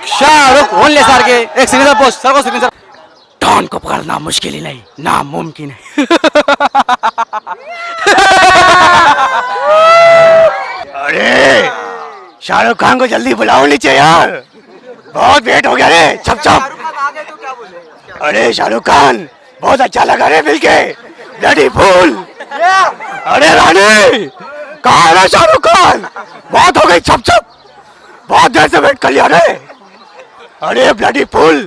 Shahrukh only सारखे एक signature post सर्व सिग्नेचर डॉन को पकड़ना मुश्किल ही नहीं नामुमकिन है. अरे शाहरुख खान को जल्दी बुलाओ नीचे यार, बहुत वेट हो गया रे. छप छप. अरे शाहरुख खान बहुत अच्छा लगा रे मिलके, ब्लडी फूल. अरे रानी कहाँ है शाहरुख खान, बहुत हो गई. छप छप, बहुत देर से वेट कर लिया रे. अरे ब्लडी फूल.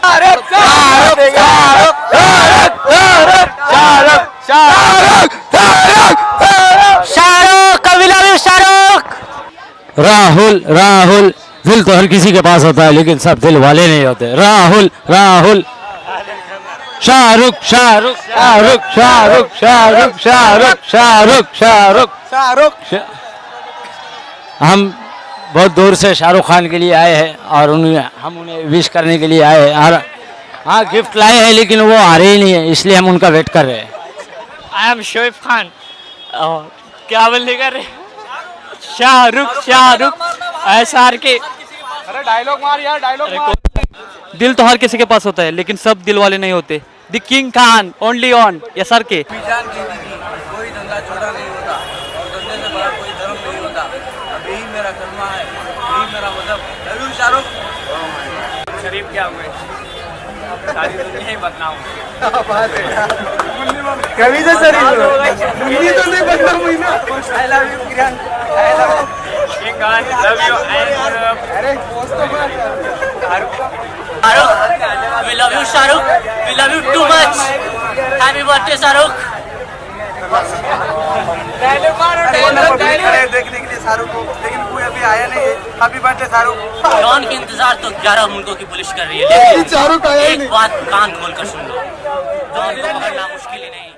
शाहरुख शाहरुख. राहुल राहुल दिल तो हर किसी के पास होता है लेकिन सब दिल वाले नहीं होते. राहुल राहुल. शाहरुख शाहरुख शाहरुख शाहरुख शाहरुख शाहरुख शाहरुख शाहरुख शाहरुख. हम बहुत दूर से शाहरुख खान के लिए आए हैं और हम उन्हें विश करने के लिए आए हैं. और हाँ गिफ्ट लाए हैं लेकिन वो आ रहे ही नहीं है, इसलिए हम उनका वेट कर रहे हैं. I am Shoaib Khan. क्या बोलने कर रहे शाहरुख शाहरुख SR के. अरे डायलॉग मार यार, डायलॉग मार. दिल तो हर किसी के पास होता है लेकिन सब दिल वाले नहीं होते. The king Khan only on SR के. कोई धंधा छोटा नहीं होता और धंधे से बड़ा कोई धर्म नहीं होता. अब यही मेरा कर्मा है, यही मेरा मतलब. शाहरुख शरीफ क्या हुए, सारी दुनिया ही बदनाम. कभी से शरीफ मुझे तो नहीं बदनाम हुई ना. I love you Kiran, I love you king Khan, love you. अरे पोस्ट तो मार. Shahrukh we love you. Shahrukh we love you too much. Happy birthday Shahrukh. देखने के लिए शाहरुख को, लेकिन कोई अभी आया नहीं है. Happy birthday Shahrukh. डॉन के इंतजार तो 11 मुल्कों की पुलिस कर रही है, लेकिन शाहरुख आया एक बात कान खोल कर सुन लो, डॉन को पकड़ना मुश्किल ही नहीं.